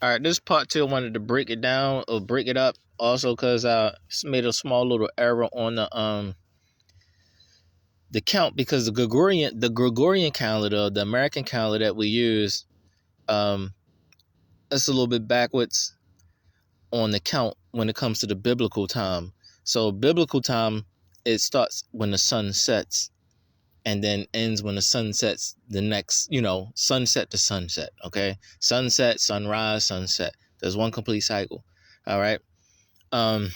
All right, this part two, I wanted to break it down or break it up also because I made a small little error on the count because the Gregorian calendar, the American calendar that we use, um, it's a little bit backwards on the count when it comes to the biblical time. So biblical time, it starts when the sun sets and then ends when the sun sets the next, sunset to sunset. Okay. Sunset, sunrise, sunset. There's one complete cycle. All right. Um,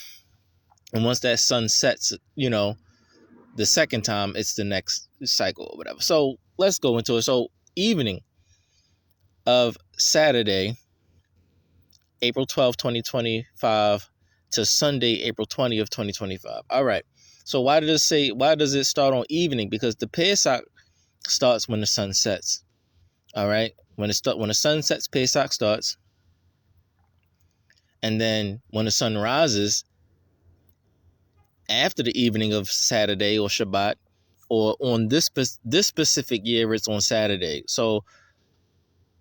and once that sun sets, the second time it's the next cycle or whatever. So let's go into it. So evening of Saturday, April 12th, 2025 to Sunday, April 20th, 2025. All right. So why does it start on evening? Because the Pesach starts when the sun sets. All right. When the sun sets, Pesach starts. And then when the sun rises after the evening of Saturday or Shabbat, or on this specific year, it's on Saturday. So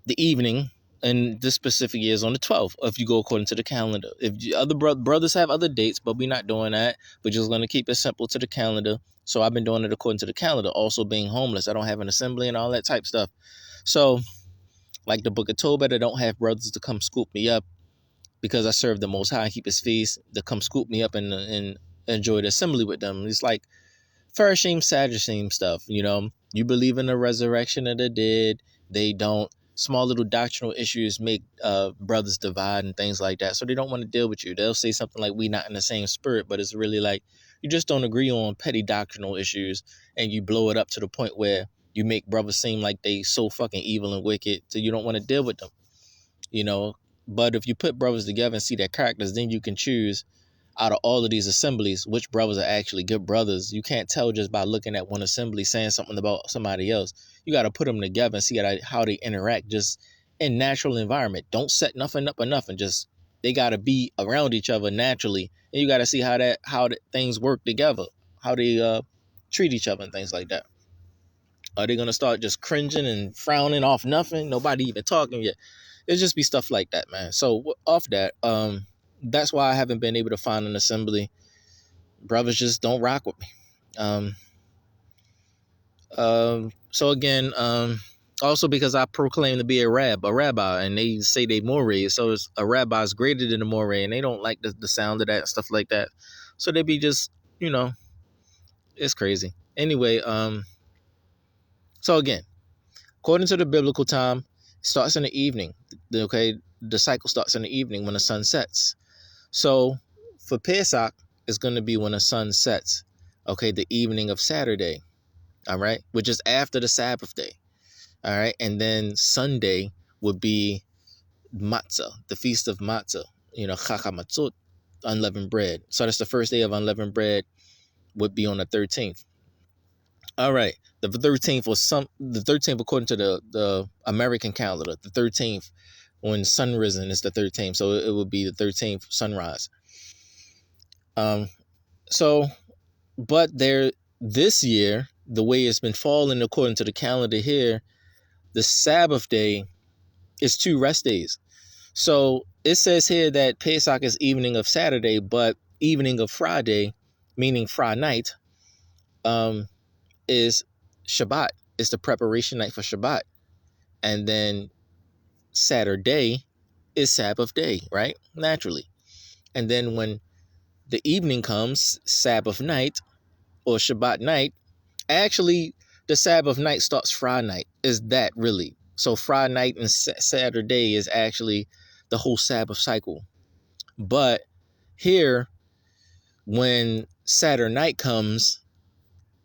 the evening and this specific year is on the 12th, if you go according to the calendar. If other brothers have other dates, but we're not doing that. We're just going to keep it simple to the calendar. So I've been doing it according to the calendar. Also being homeless, I don't have an assembly and all that type stuff. So like the book of Tobit, I don't have brothers to come scoop me up because I serve the Most High and keep his feast, to come scoop me up and enjoy the assembly with them. It's like Pharisee, Sadducee stuff, You believe in the resurrection of the dead. They don't. Small little doctrinal issues make brothers divide and things like that. So they don't want to deal with you. They'll say something like, we not in the same spirit, but it's really like you just don't agree on petty doctrinal issues and you blow it up to the point where you make brothers seem like they so fucking evil and wicked, so you don't want to deal with them, But if you put brothers together and see their characters, then you can choose out of all of these assemblies which brothers are actually good brothers. You can't tell just by looking at one assembly saying something about somebody else. You got to put them together and see how they interact just in natural environment. Don't set nothing up or nothing. Just they got to be around each other naturally, and you got to see how the things work together, how they treat each other and things like that. Are they gonna start just cringing and frowning off nothing? Nobody even talking yet. It'll just be stuff like that, man. So off that, that's why I haven't been able to find an assembly. Brothers just don't rock with me. So again, also because I proclaim to be a rabbi, and they say they Morey, so it's a rabbi is greater than a Morey, and they don't like the sound of that stuff like that. So they be just, it's crazy. Anyway, so again, according to the biblical time, it starts in the evening. Okay, the cycle starts in the evening when the sun sets. So for Pesach, it's going to be when the sun sets. Okay, the evening of Saturday. All right, which is after the Sabbath day. All right, and then Sunday would be matzah, the feast of matzah. Chachamatzot, unleavened bread. So that's the first day of unleavened bread would be on the 13th. All right. The 13th according to the American calendar, the 13th when sun risen is the 13th. So it would be the 13th sunrise. So but this year, the way it's been falling according to the calendar here, the Sabbath day is 2 rest days. So it says here that Pesach is evening of Saturday, but evening of Friday, meaning Friday night, is Shabbat. It's the preparation night for Shabbat. And then Saturday is Sabbath day, right? Naturally. And then when the evening comes, Sabbath night or Shabbat night, actually the Sabbath night starts Friday night. Is that really? So Friday night and Saturday is actually the whole Sabbath cycle. But here, when Saturday night comes,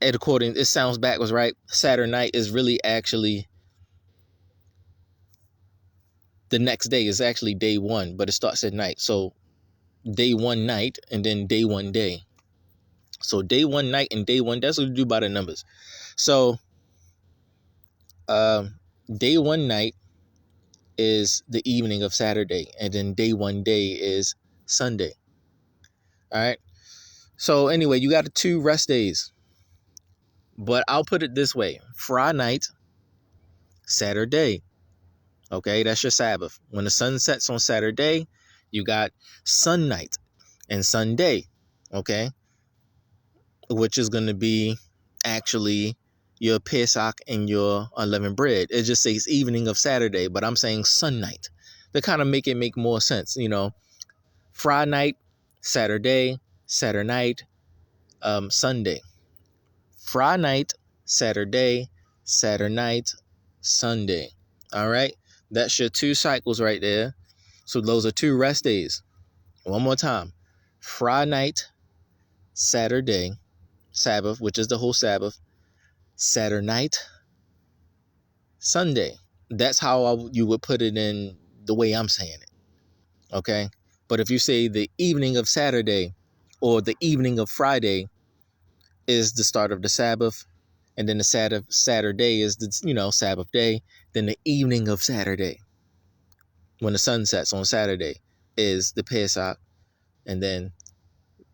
it sounds backwards, right? Saturday night is really actually the next day, is actually day one, but it starts at night. So day one night and then day one day. So day one night and day one, that's what we do by the numbers. So day one night is the evening of Saturday, and then day one day is Sunday. All right. So anyway, you got the 2 rest days. But I'll put it this way: Friday night, Saturday. Okay, that's your Sabbath. When the sun sets on Saturday, you got sun night and Sunday. Okay, which is going to be actually your Pesach and your unleavened bread. It just says evening of Saturday, but I'm saying sun night to kind of make more sense. Friday night, Saturday, Saturday night, Sunday. Friday night, Saturday, Saturday night, Sunday. All right, that's your 2 cycles right there. So those are 2 rest days. One more time. Friday night, Saturday, Sabbath, which is the whole Sabbath. Saturday night, Sunday. That's how you would put it in the way I'm saying it. Okay. But if you say the evening of Saturday or the evening of Friday is the start of the Sabbath, and then the Saturday is the Sabbath day, then the evening of Saturday, when the sun sets on Saturday, is the Pesach, and then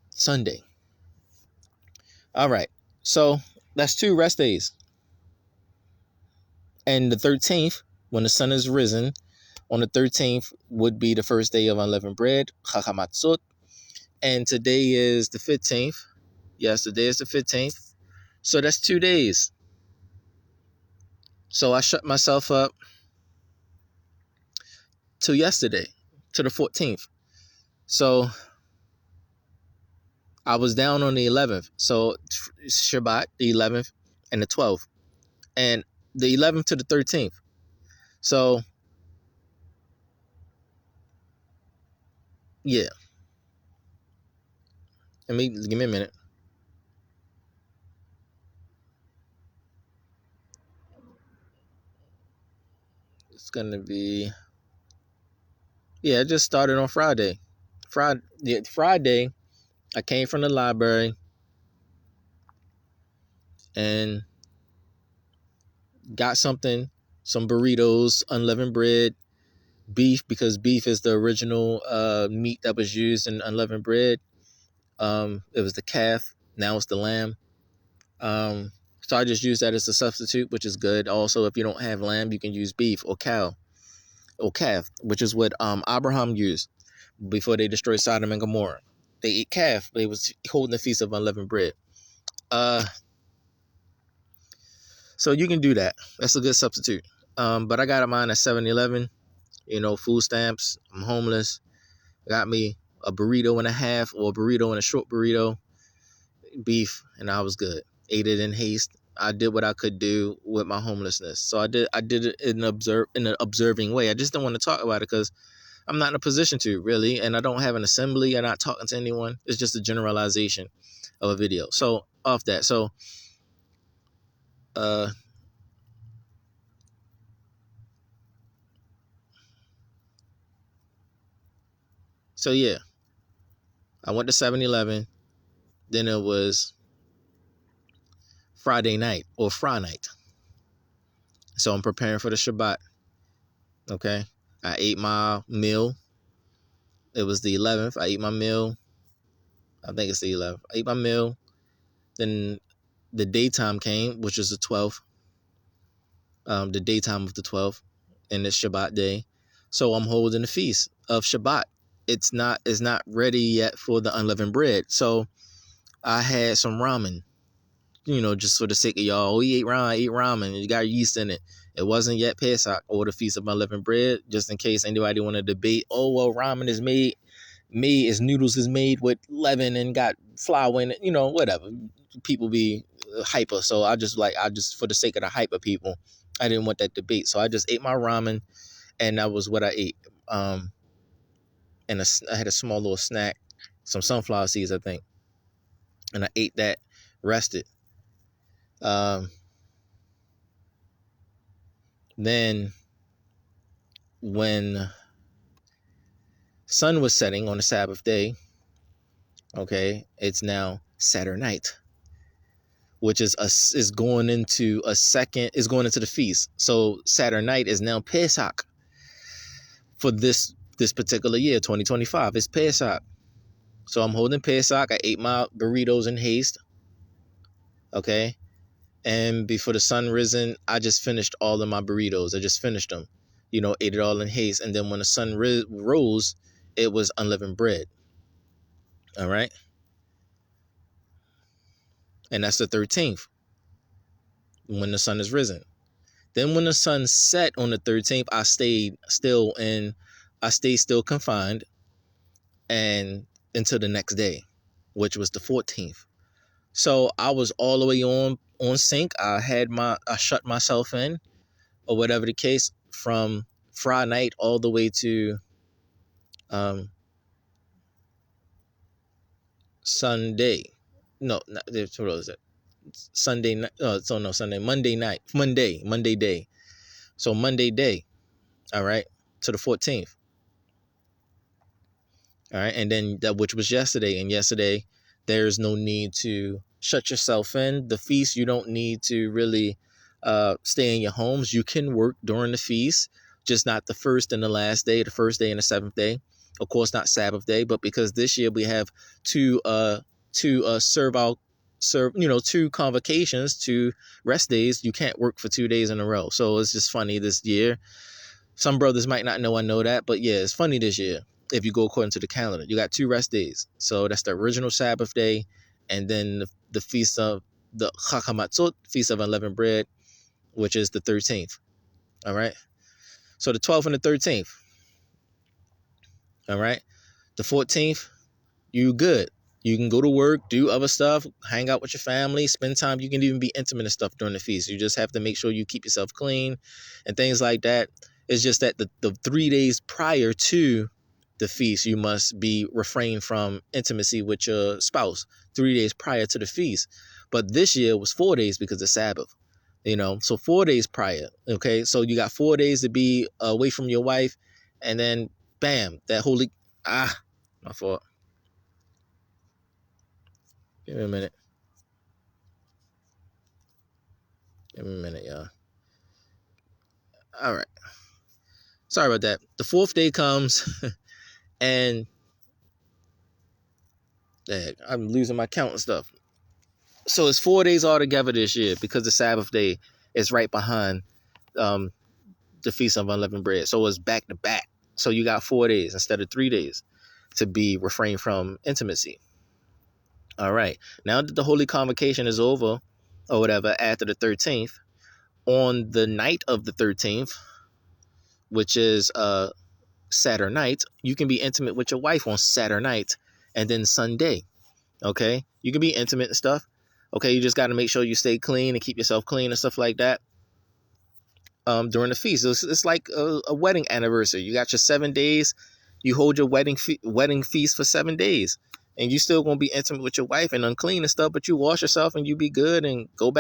Sunday. All right. So that's 2 rest days. And the 13th, when the sun is risen, on the 13th would be the first day of unleavened bread, Chachamatzot. And today is the 15th. Yes, today is the 15th. So that's 2 days. So I shut myself up till yesterday, to the 14th. So I was down on the 11th. So Shabbat, the 11th, and the 12th. And the 11th to the 13th. So, yeah. Give me a minute. It's going to be, yeah, it just started on Friday. Friday, I came from the library and got some burritos, unleavened bread, beef, because beef is the original meat that was used in unleavened bread. It was the calf. Now it's the lamb. So I just use that as a substitute, which is good. Also, if you don't have lamb, you can use beef or cow or calf, which is what Abraham used before they destroyed Sodom and Gomorrah. They ate calf. They was holding the feast of unleavened bread. So you can do that. That's a good substitute. But I got mine at 7-Eleven. Food stamps. I'm homeless. Got me a burrito and a half, or a burrito and a short burrito, beef, and I was good. Ate it in haste. I did what I could do with my homelessness. So I did it in an observing way. I just don't want to talk about it because I'm not in a position to, really, and I don't have an assembly. I'm not talking to anyone. It's just a generalization of a video. So off that. So yeah, I went to 7-Eleven. Then it was Friday night or Friday night. So I'm preparing for the Shabbat. Okay. I ate my meal. It was the 11th. I ate my meal. I think it's the 11th. I ate my meal. Then the daytime came, which was the 12th. The daytime of the 12th. And it's Shabbat day. So I'm holding the feast of Shabbat. It's not ready yet for the unleavened bread. So I had some ramen. Just for the sake of y'all, we ate ramen. I ate ramen. It got yeast in it. It wasn't yet Pesach or the Feast of Unleavened Bread, just in case anybody want to debate. Oh, well, ramen is made as noodles is made with leaven and got flour in it. Whatever. People be hyper. So I just for the sake of the hyper people, I didn't want that debate. So I just ate my ramen, and that was what I ate. And I had a small little snack, some sunflower seeds, I think. And I ate that, rested. Then when sun was setting on the Sabbath day, okay, it's now Saturday night, which is going into the feast. So Saturday night is now Pesach for this particular year, 2025. It's Pesach. So I'm holding Pesach. I ate my burritos in haste. Okay. And before the sun risen, I just finished all of my burritos. I just finished them. ate it all in haste. And then when the sun rose, it was unleavened bread. All right. And that's the 13th when the sun is risen. Then when the sun set on the 13th, I stayed still confined and until the next day, which was the 14th. So I was all the way on sync. I shut myself in, or whatever the case, from Friday night all the way to Sunday. No, what was it? Sunday night. Oh, so no, Sunday, Monday night, Monday day. So Monday day, all right, to the 14th. All right. And then that, which was yesterday. And yesterday, there's no need to shut yourself in. The feast, you don't need to really stay in your homes. You can work during the feast, just not the first and the last day, the first day and the seventh day. Of course, not Sabbath day, but because this year we have two convocations, 2 rest days, you can't work for 2 days in a row. So it's just funny this year. Some brothers might not know I know that, but yeah, it's funny this year. If you go according to the calendar, you got 2 rest days. So that's the original Sabbath day, and then the feast of the Chakamatzot, Feast of Unleavened Bread, which is the 13th. All right. So the 12th and the 13th. All right. The 14th, you good. You can go to work, do other stuff, hang out with your family, spend time. You can even be intimate and stuff during the feast. You just have to make sure you keep yourself clean and things like that. It's just that the 3 days prior to the feast, you must be refrained from intimacy with your spouse 3 days prior to the feast. But this year was 4 days because of Sabbath, so 4 days prior. Okay. So you got 4 days to be away from your wife, and then bam, my fault. Give me a minute. Give me a minute, y'all. All right. Sorry about that. The 4th day comes and I'm losing my count and stuff. So it's 4 days altogether this year because the Sabbath day is right behind the Feast of Unleavened Bread. So it's back to back. So you got 4 days instead of 3 days to be refrained from intimacy. All right. Now that the Holy Convocation is over or whatever, after the 13th, on the night of the 13th, which is Saturday night, you can be intimate with your wife on Saturday night and then Sunday. Okay. You can be intimate and stuff. Okay. You just got to make sure you stay clean and keep yourself clean and stuff like that. During the feast, it's like a wedding anniversary. You got your 7 days. You hold your wedding feast for 7 days, and you still gonna be intimate with your wife and unclean and stuff. But you wash yourself and you be good and go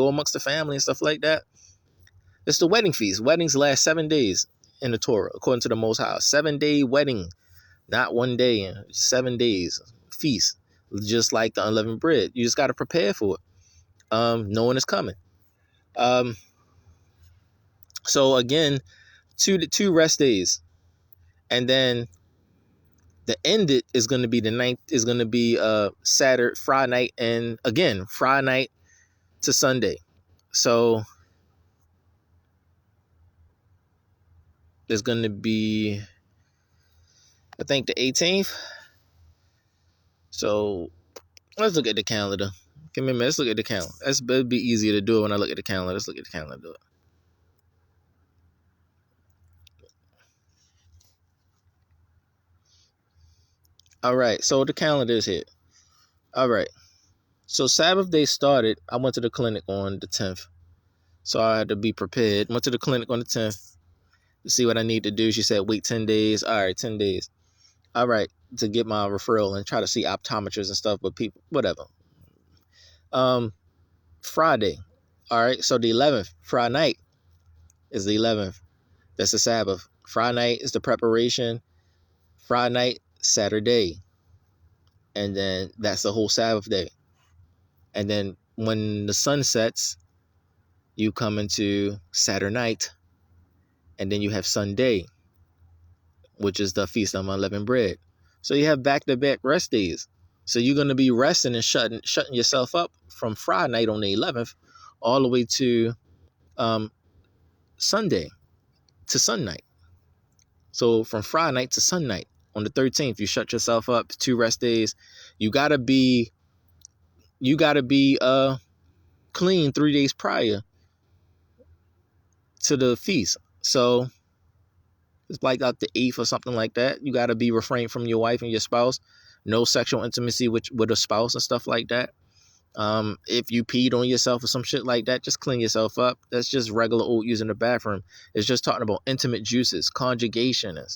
amongst the family and stuff like that. It's the wedding feast. Weddings last 7 days in the Torah, according to the Most High. 7-day wedding, not 1 day. 7 days feast, just like the unleavened bread. You just got to prepare for it, knowing it's coming. So again, two rest days, and then the end it is going to be the 9th. Is going to be Friday night, and again Friday night to Sunday. So there's going to be, I think, the 18th. So let's look at the calendar. Give me a minute. Let's look at the calendar. It'll be easier to do it when I look at the calendar. Let's look at the calendar. Do it. All right. So the calendar is here. All right. So Sabbath day started. I went to the clinic on the 10th. So I had to be prepared. Went to the clinic on the 10th to see what I need to do. She said, wait 10 days. All right, 10 days. All right, to get my referral and try to see optometrists and stuff, but people, whatever. Friday. All right, so the 11th, Friday night is the 11th. That's the Sabbath. Friday night is the preparation. Friday night, Saturday. And then that's the whole Sabbath day. And then when the sun sets, you come into Saturday night. And then you have Sunday, which is the Feast of Unleavened Bread. So you have back-to-back rest days. So you're going to be resting and shutting yourself up from Friday night on the 11th all the way to Sunday. to sun night. So from Friday night to sun night on the 13th, you shut yourself up, 2 rest days. You gotta be clean 3 days prior to the feast. So it's like out the 8th or something like that. You gotta be refrained from your wife and your spouse. No sexual intimacy with a spouse and stuff like that. If you peed on yourself or some shit like that, just clean yourself up. That's just regular old using the bathroom. It's just talking about intimate juices, conjugation, and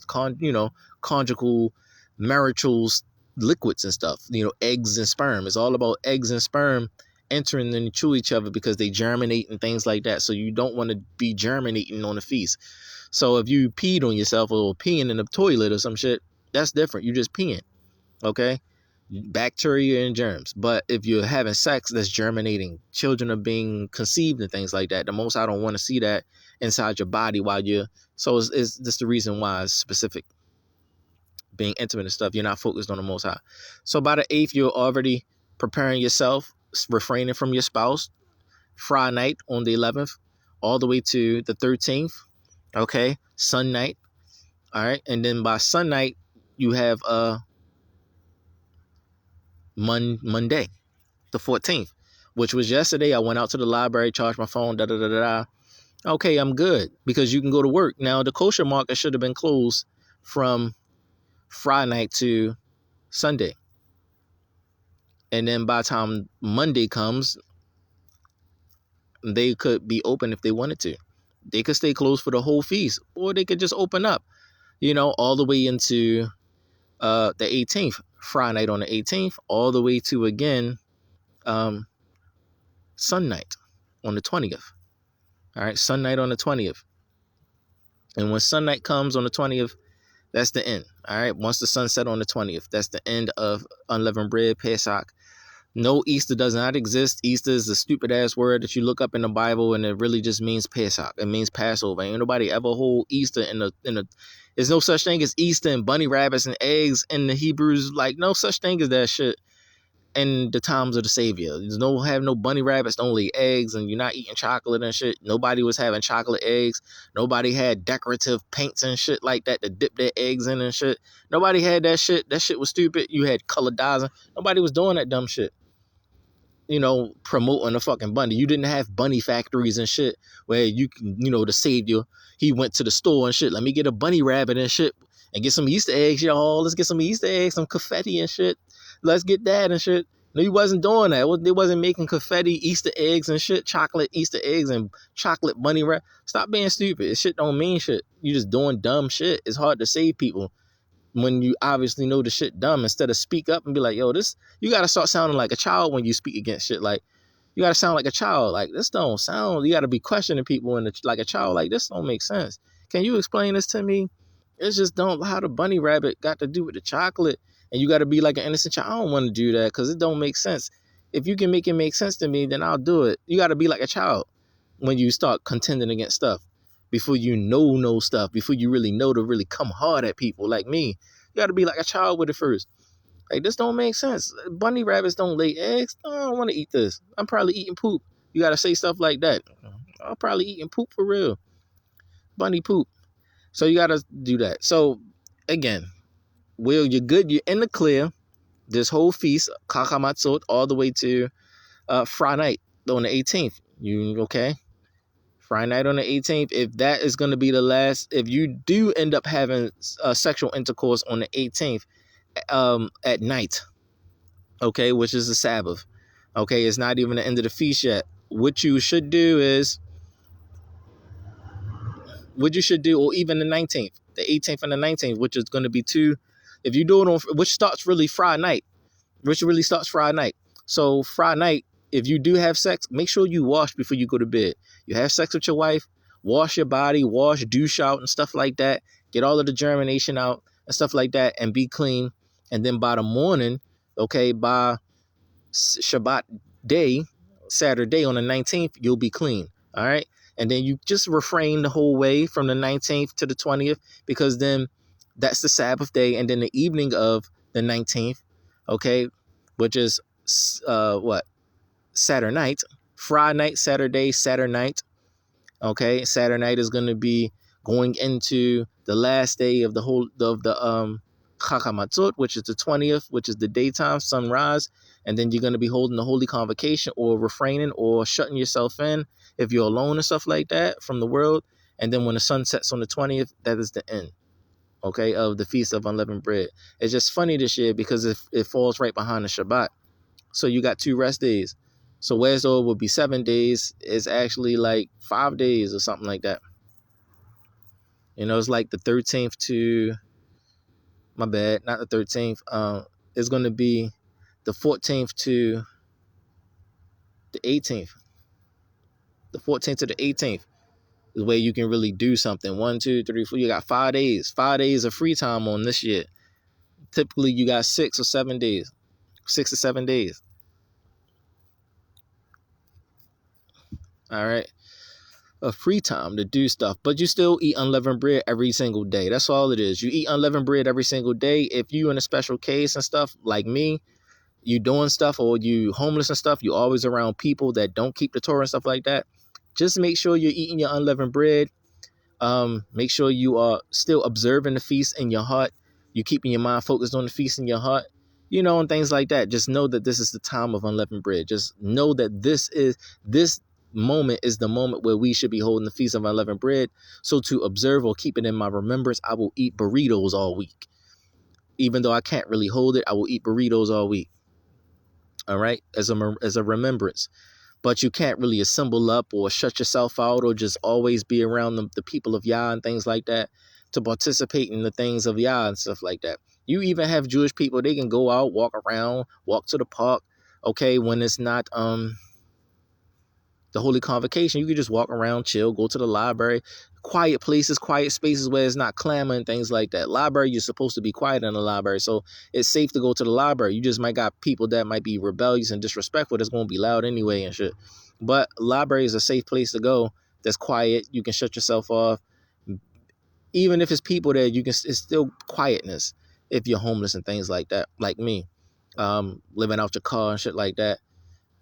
conjugal, marital liquids and stuff. Eggs and sperm. It's all about eggs and sperm entering into each other because they germinate and things like that. So you don't want to be germinating on the feast. So if you peed on yourself or peeing in the toilet or some shit, that's different. You just peeing, okay? Bacteria and germs. But if you're having sex, that's germinating. Children are being conceived and things like that. The most I don't want to see that inside your body while you're. So it's just the reason why it's specific. Being intimate and stuff, you're not focused on the Most High. So by the 8th, you're already preparing yourself, refraining from your spouse. Friday night on the 11th, all the way to the 13th. Okay, sun night. All right, and then by sun night, you have Monday, the 14th, which was yesterday. I went out to the library, charged my phone, Okay, I'm good because you can go to work. Now, the kosher market should have been closed from Friday night to Sunday. And then by the time Monday comes, they could be open if they wanted to. They could stay closed for the whole feast, or they could just open up, all the way into the 18th, Friday night on the 18th, all the way to, again, sun night on the 20th. All right, sun night on the 20th. And when sun night comes on the 20th, that's the end. All right, once the sun set on the 20th, that's the end of unleavened bread, Pesach. No, Easter does not exist. Easter is a stupid ass word that you look up in the Bible, and it really just means Pesach. It means Passover. Ain't nobody ever hold Easter in the. There's no such thing as Easter and bunny rabbits and eggs in the Hebrews. Like, no such thing as that shit in the times of the Savior. There's no bunny rabbits, don't lay eggs, and you're not eating chocolate and shit. Nobody was having chocolate eggs. Nobody had decorative paints and shit like that to dip their eggs in and shit. Nobody had that shit. That shit was stupid. You had color dyes. Nobody was doing that dumb shit. Promoting a fucking bunny. You didn't have bunny factories and shit where you can, the Savior, he went to the store and shit. Let me get a bunny rabbit and shit and get some Easter eggs, y'all. Let's get some Easter eggs, some confetti and shit. Let's get that and shit. No, he wasn't doing that. They wasn't making confetti Easter eggs and shit, chocolate Easter eggs and chocolate bunny rabbit. Stop being stupid. This shit don't mean shit. You just doing dumb shit. It's hard to save people when you obviously know the shit dumb. Instead of speak up and be like, yo, this, you got to start sounding like a child when you speak against shit. Like, you got to sound like a child. Like, this don't sound, you got to be questioning people like a child. Like, this don't make sense. Can you explain this to me? It's just don't, how the bunny rabbit got to do with the chocolate. And you got to be like an innocent child. I don't want to do that because it don't make sense. If you can make it make sense to me, then I'll do it. You got to be like a child when you start contending against stuff. Before you know stuff, before you really know to really come hard at people like me, you got to be like a child with it first. Like, this don't make sense. Bunny rabbits don't lay eggs. I don't want to eat this. I'm probably eating poop. You got to say stuff like that. I'm probably eating poop for real. Bunny poop. So you got to do that. So, again, Will, you're good. You're in the clear. This whole feast, Kakamatzot, all the way to Friday night on the 18th. You okay? Friday night on the 18th, if that is going to be the last, if you do end up having sexual intercourse on the 18th at night, okay, which is the Sabbath, okay, it's not even the end of the feast yet. What you should do, or even the 19th, the 18th and the 19th, which is going to be if you do it on, which starts really Friday night, So Friday night, if you do have sex, make sure you wash before you go to bed. You have sex with your wife, wash your body, douche out and stuff like that. Get all of the germination out and stuff like that and be clean. And then by the morning, okay, by Shabbat day, Saturday on the 19th, you'll be clean. All right. And then you just refrain the whole way from the 19th to the 20th, because then that's the Sabbath day. And then the evening of the 19th, okay, which is Saturday night, Friday night, Saturday, Saturday night. Okay, Saturday night is going to be going into the last day of the Chakamatzot, which is the 20th, which is the daytime sunrise, and then you're going to be holding the holy convocation or refraining or shutting yourself in if you're alone and stuff like that from the world. And then when the sun sets on the 20th, that is the end, okay, of the Feast of Unleavened Bread. It's just funny this year because it falls right behind the Shabbat. So you got 2 rest days. So whereas though it would be 7 days, it's actually like 5 days or something like that. It's like the 13th to, my bad, not the 13th. It's going to be the 14th to the 18th. The 14th to the 18th is where you can really do something. 1, 2, 3, 4. You got 5 days. 5 days of free time on this year. Typically, you got 6 or 7 days. 6 or 7 days. All right. Of free time to do stuff, but you still eat unleavened bread every single day. That's all it is. You eat unleavened bread every single day. If you in a special case and stuff like me, you doing stuff or you homeless and stuff, you always around people that don't keep the Torah and stuff like that. Just make sure you're eating your unleavened bread. Make sure you are still observing the feast in your heart. You keeping your mind focused on the feast in your heart, and things like that. Just know that this is the time of unleavened bread. Just know that this moment is the moment where we should be holding the Feast of Unleavened Bread. So to observe or keep it in my remembrance, I will eat burritos all week. Even though I can't really hold it, I will eat burritos all week. All right, as a remembrance. But you can't really assemble up or shut yourself out or just always be around the people of Yah and things like that to participate in the things of Yah and stuff like that. You even have Jewish people, they can go out, walk around, walk to the park, okay, when it's not the holy convocation. You can just walk around, chill, go to the library, quiet places, quiet spaces where it's not clamor and things like that. Library, you're supposed to be quiet in the library, so it's safe to go to the library. You just might got people that might be rebellious and disrespectful that's going to be loud anyway and shit. But library is a safe place to go that's quiet. You can shut yourself off. Even if it's people there, it's still quietness if you're homeless and things like that, like me, living out your car and shit like that.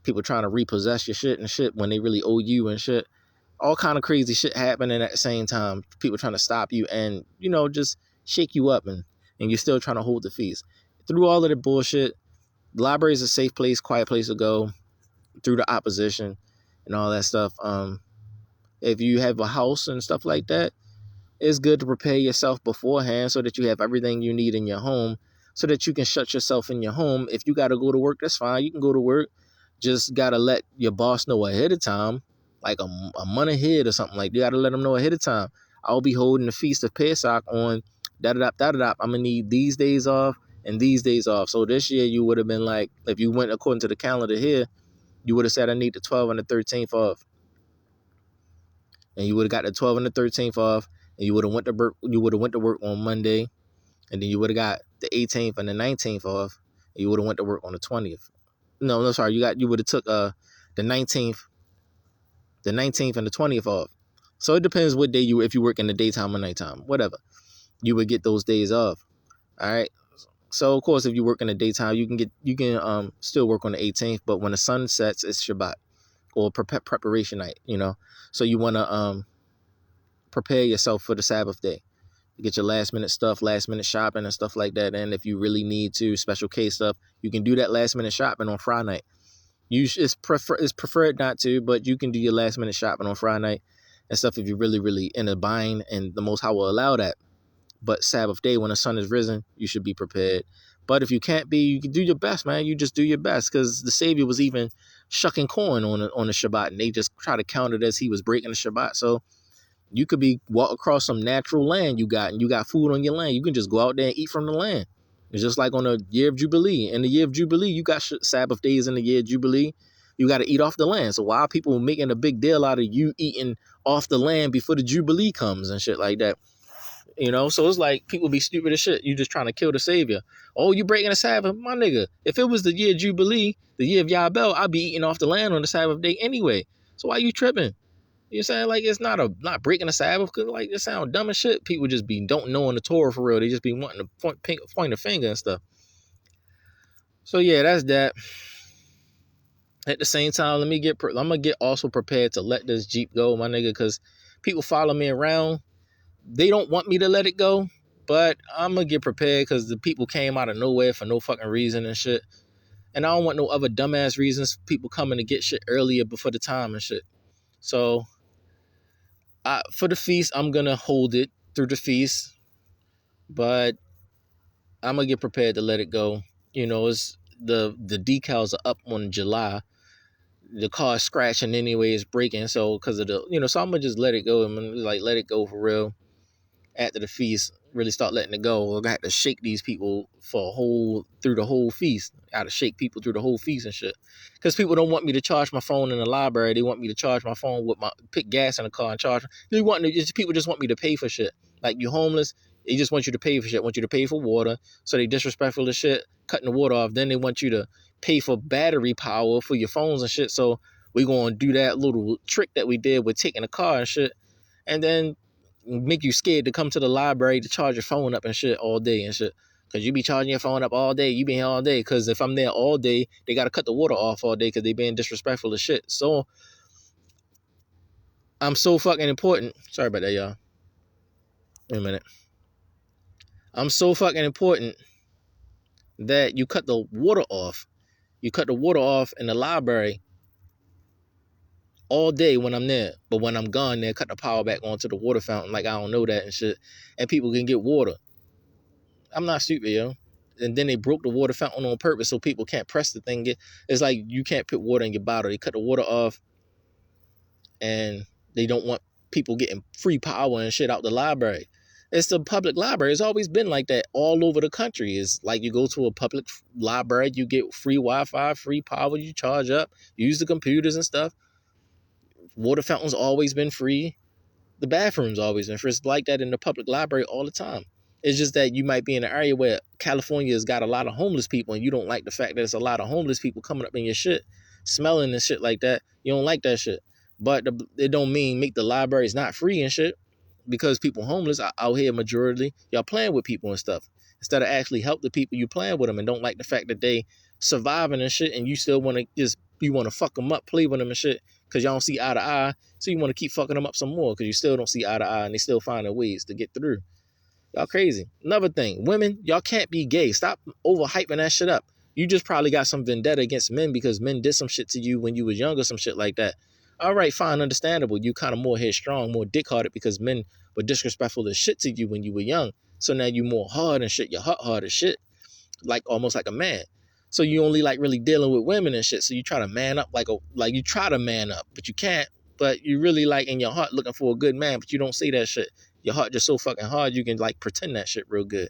People trying to repossess your shit and shit when they really owe you and shit. All kind of crazy shit happening at the same time. People trying to stop you and, just shake you up and you're still trying to hold the feast. Through all of the bullshit, the library is a safe place, quiet place to go through the opposition and all that stuff. If you have a house and stuff like that, it's good to prepare yourself beforehand so that you have everything you need in your home so that you can shut yourself in your home. If you got to go to work, that's fine. You can go to work. Just got to let your boss know ahead of time, like a month ahead or something. Like, you got to let them know ahead of time. I'll be holding the Feast of Pesach on da-da-da-da-da-da. I'm going to need these days off and these days off. So this year you would have been like, if you went according to the calendar here, you would have said I need the 12th and the 13th off. And you would have got the 12th and the 13th off. And you would have went to work on Monday. And then you would have got the 18th and the 19th off. And you would have went to work on the 20th. No, sorry. You would have took the 19th and the 20th off. So it depends what day if you work in the daytime or nighttime, whatever. You would get those days off. All right. So of course, if you work in the daytime, you can still work on the 18th, but when the sun sets, it's Shabbat or preparation night. So you want to prepare yourself for the Sabbath day. Get your last minute stuff, last minute shopping and stuff like that. And if you really need to, special case stuff, you can do that last minute shopping on Friday night. It's preferred not to, but you can do your last minute shopping on Friday night and stuff if you're really, really in a bind, and the Most High will allow that. But Sabbath day, when the sun is risen, you should be prepared. But if you can't be, you can do your best, man. You just do your best, because the Savior was even shucking corn on the Shabbat, and they just try to count it as he was breaking the Shabbat. So you could be walk across some natural land and you got food on your land. You can just go out there and eat from the land. It's just like on the year of Jubilee. In the year of Jubilee, you got Sabbath days in the year of Jubilee. You got to eat off the land. So why are people making a big deal out of you eating off the land before the Jubilee comes and shit like that? So it's like people be stupid as shit. You just trying to kill the Savior. Oh, you breaking the Sabbath? My nigga, if it was the year of Jubilee, the year of Yabel, I'd be eating off the land on the Sabbath day anyway. So why you tripping? You're saying like it's not breaking the Sabbath, because like it sound dumb as shit. People just don't know in the Torah for real. They just be wanting to point a finger and stuff. So yeah, that's that. At the same time, I'm gonna get also prepared to let this Jeep go, my nigga, because people follow me around They don't want me to let it go, but I'm gonna get prepared because the people came out of nowhere for no fucking reason and shit. And I don't want no other dumbass reasons people coming to get shit earlier before the time and shit. So for the feast, I'm gonna hold it through the feast, but I'm gonna get prepared to let it go. It's the decals are up on July. The car's scratching anyway, it's breaking. So because of so I'm gonna just let it go. I'm gonna like let it go for real. After the feast, really start letting it go. I got to shake these people through the whole feast. I got to shake people through the whole feast and shit. Because people don't want me to charge my phone in the library. They want me to charge my phone with pick gas in the car and charge. People just want me to pay for shit. Like you homeless, they just want you to pay for shit. Want you to pay for water. So they disrespectful as shit, cutting the water off. Then they want you to pay for battery power for your phones and shit. So we gonna do that little trick that we did with taking a car and shit. And then make you scared to come to the library to charge your phone up and shit all day and shit. Because you be charging your phone up all day. You be here all day. Because if I'm there all day, they got to cut the water off all day because they being disrespectful as shit. So, I'm so fucking important. Sorry about that, y'all. Wait a minute. I'm so fucking important that you cut the water off. You cut the water off in the library all day when I'm there. But when I'm gone, they cut the power back onto the water fountain like I don't know that and shit. And people can get water. I'm not stupid, yo. And then they broke the water fountain on purpose so people can't press the thing. It's like you can't put water in your bottle. They cut the water off and they don't want people getting free power and shit out the library. It's the public library. It's always been like that all over the country. It's like you go to a public library, you get free Wi-Fi, free power, you charge up, use the computers and stuff. Water fountains always been free. The bathroom's always been free. It's like that in the public library all the time. It's just that you might be in an area where California has got a lot of homeless people and you don't like the fact that there's a lot of homeless people coming up in your shit, smelling and shit like that. You don't like that shit. But it don't mean make the libraries not free and shit because people homeless out here majority, y'all playing with people and stuff. Instead of actually help the people you playing with them and don't like the fact that they surviving and shit and you still want to you want to fuck them up, play with them and shit because y'all don't see eye to eye. So you want to keep fucking them up some more because you still don't see eye to eye and they still finding ways to get through. Y'all crazy. Another thing, women, y'all can't be gay. Stop overhyping that shit up. You just probably got some vendetta against men because men did some shit to you when you was younger, some shit like that. All right, fine, understandable. You kind of more headstrong, more dick-hearted because men were disrespectful as shit to you when you were young. So now you more hard and shit. You're hard as shit, like almost like a man. So you only like really dealing with women and shit. So you try to man up like you try to man up, but you can't. But you really like in your heart looking for a good man, but you don't say that shit. Your heart just so fucking hard you can like pretend that shit real good.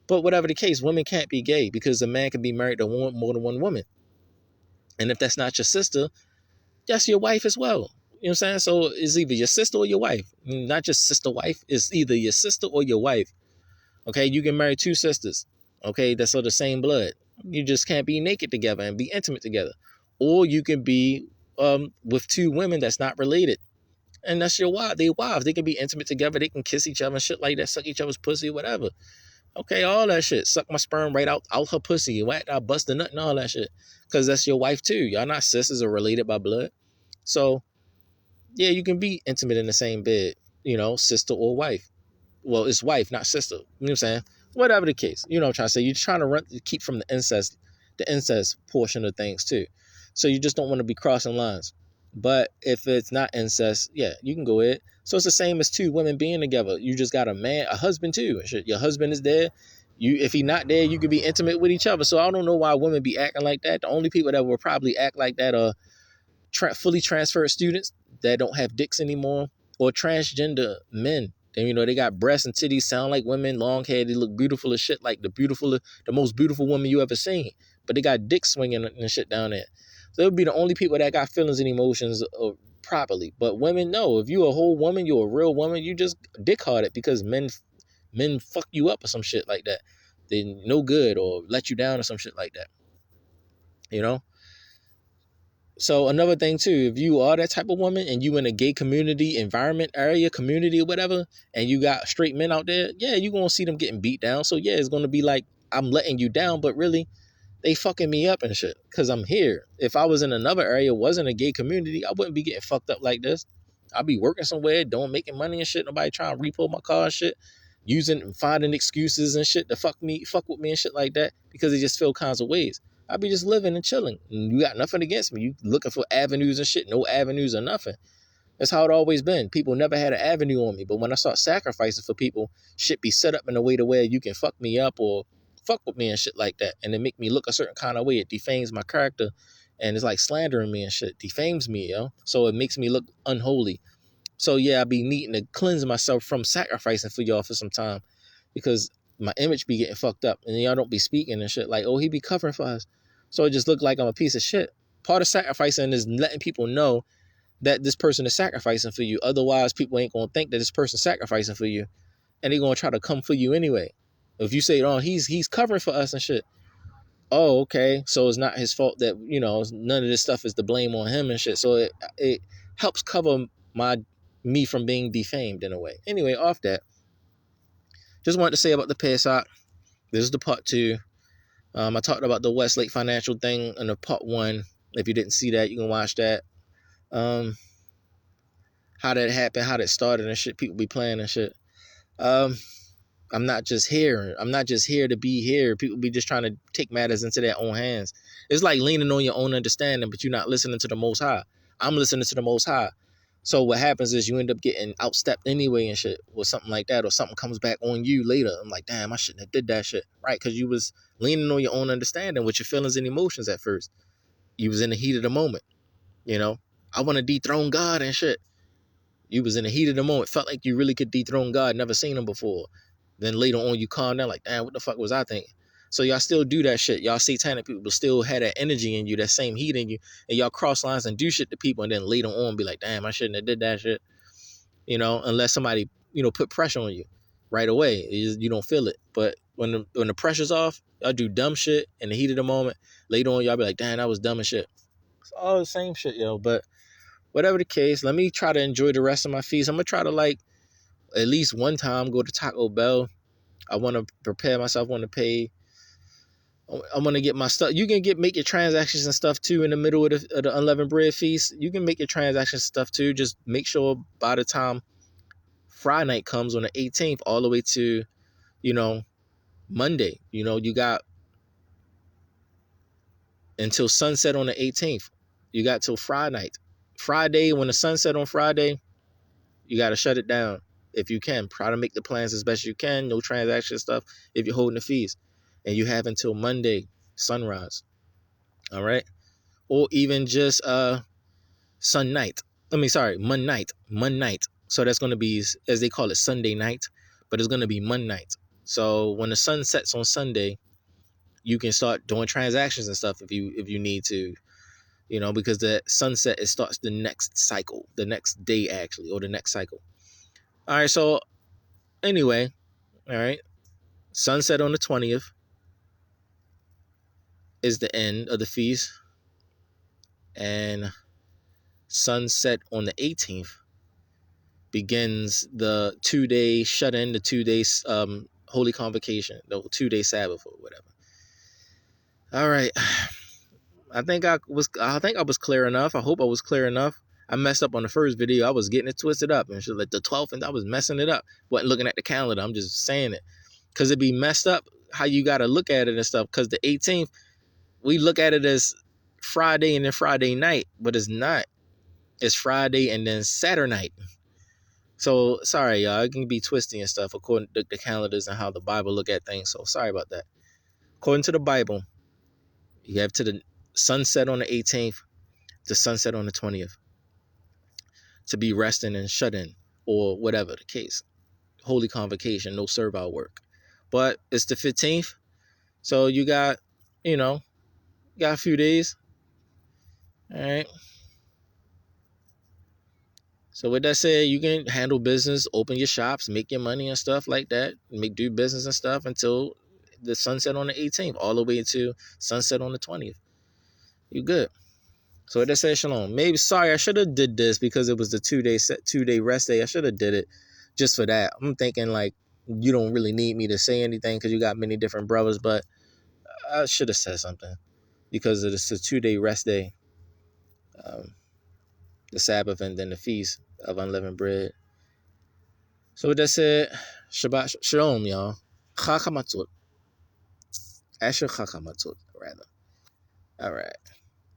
But whatever the case, women can't be gay because a man can be married to more than one woman. And if that's not your sister, that's your wife as well. You know what I'm saying? So it's either your sister or your wife. Not just sister wife. It's either your sister or your wife. Okay, you can marry two sisters. Okay, that's of the same blood. You just can't be naked together and be intimate together. Or you can be with two women that's not related. And that's your wife. They wives. They can be intimate together. They can kiss each other and shit like that. Suck each other's pussy, whatever. Okay, all that shit. Suck my sperm right out her pussy. Whack, I bust the nut and all that shit. Because that's your wife too. Y'all not sisters or related by blood. So, yeah, you can be intimate in the same bed. Sister or wife. Well, it's wife, not sister. You know what I'm saying? Whatever the case. You know what I'm trying to say. You're trying to keep from the incest portion of things too. So you just don't want to be crossing lines. But if it's not incest, yeah, you can go ahead. So it's the same as two women being together. You just got a husband too. Your husband is there. If he not there, you could be intimate with each other. So I don't know why women be acting like that. The only people that will probably act like that are fully transferred students that don't have dicks anymore, or transgender men. And they got breasts and titties, sound like women, long hair, they look beautiful as shit, like the most beautiful woman you ever seen. But they got dick swinging and shit down there. So it would be the only people that got feelings and emotions properly. But women, no. If you a whole woman, you're a real woman, you just dick-hearted because men fuck you up or some shit like that. They no good or let you down or some shit like that. So another thing too, if you are that type of woman and you in a gay community, environment, area, community or whatever, and you got straight men out there, yeah, you're going to see them getting beat down. So yeah, it's going to be like, I'm letting you down, but really they fucking me up and shit because I'm here. If I was in another area, wasn't a gay community, I wouldn't be getting fucked up like this. I'll be working somewhere, making money and shit. Nobody trying to repo my car and shit, finding excuses and shit to fuck with me and shit like that because they just feel kinds of ways. I'll be just living and chilling. And you got nothing against me. You looking for avenues and shit, no avenues or nothing. That's how it always been. People never had an avenue on me. But when I start sacrificing for people, shit be set up in a way to where you can fuck me up or fuck with me and shit like that. And it make me look a certain kind of way. It defames my character. And it's like slandering me and shit. Defames me, yo. So it makes me look unholy. So yeah, I be needing to cleanse myself from sacrificing for y'all for some time. Because my image be getting fucked up. And y'all don't be speaking and shit like, oh, he be covering for us. So it just look like I'm a piece of shit. Part of sacrificing is letting people know that this person is sacrificing for you. Otherwise, people ain't gonna think that this person's sacrificing for you, and they're gonna try to come for you anyway. If you say, "Oh, he's covering for us and shit," oh, okay, so it's not his fault that none of this stuff is to blame on him and shit. So it helps cover me from being defamed in a way. Anyway, off that, just wanted to say about the Pesach. This is the part 2. I talked about the Westlake Financial thing in the part 1. If you didn't see that, you can watch that. How that happened, how that started and shit. People be playing and shit. I'm not just here. I'm not just here to be here. People be just trying to take matters into their own hands. It's like leaning on your own understanding, but you're not listening to the Most High. I'm listening to the Most High. So what happens is you end up getting outstepped anyway and shit, or something like that, or something comes back on you later. I'm like, damn, I shouldn't have did that shit, right? Because you was leaning on your own understanding with your feelings and emotions at first. You was in the heat of the moment, I want to dethrone God and shit. You was in the heat of the moment, felt like you really could dethrone God, never seen him before. Then later on you calm down like, damn, what the fuck was I thinking? So y'all still do that shit. Y'all satanic people still have that energy in you, that same heat in you, and y'all cross lines and do shit to people and then later on be like, damn, I shouldn't have did that shit. Unless somebody, put pressure on you right away. You don't feel it. But when the pressure's off, y'all do dumb shit in the heat of the moment. Later on, y'all be like, damn, that was dumb as shit. It's all the same shit, yo. But whatever the case, let me try to enjoy the rest of my feast. I'm going to try to, at least one time go to Taco Bell. I want to prepare myself, want to pay. I'm going to get my stuff. You can make your transactions and stuff, too, in the middle of the unleavened bread feast. You can make your transactions stuff, too. Just make sure by the time Friday night comes on the 18th all the way to, Monday, you got until sunset on the 18th. You got till Friday night. Friday, when the sunset on Friday, you got to shut it down if you can. Try to make the plans as best you can. No transaction stuff if you're holding the fees. And you have until Monday, sunrise. All right? Or even just Mon night. Mon night. So that's going to be, as they call it, Sunday night. But it's going to be Mon night. So when the sun sets on Sunday, you can start doing transactions and stuff if you need to. Because the sunset, it starts the next cycle, the next day actually, or the next cycle. All right, so anyway, all right, sunset on the 20th is the end of the feast, and sunset on the 18th begins the 2-day shut-in, the 2-day holy convocation, the 2-day Sabbath or whatever. All right, I think I was clear enough. I hope I was clear enough. I messed up on the first video. I was getting it twisted up and shit, like the 12th, and I was messing it up. Wasn't looking at the calendar. I'm just saying it because it be messed up how you got to look at it and stuff. Because the 18th, we look at it as Friday and then Friday night, but it's not. It's Friday and then Saturday night. So sorry, y'all. It can be twisty and stuff according to the calendars and how the Bible look at things. So sorry about that. According to the Bible, you have to the sunset on the 18th, to sunset on the 20th. To be resting and shut in, or whatever the case. Holy convocation, no servile work. But it's the 15th, so you got a few days. All right. So with that said, you can handle business, open your shops, make your money and stuff like that. Do business and stuff until the sunset on the 18th, all the way to sunset on the 20th. You good. So with that said, shalom. Maybe sorry, I should have did this because it was the 2-day rest day. I should have did it just for that. I'm thinking like you don't really need me to say anything because you got many different brothers, but I should have said something because it's a 2-day rest day, the Sabbath and then the feast. of unleavened bread. So with that said, Shabbat Shalom, y'all. Chakamatzot. Asher Chakamatzot, rather. All right.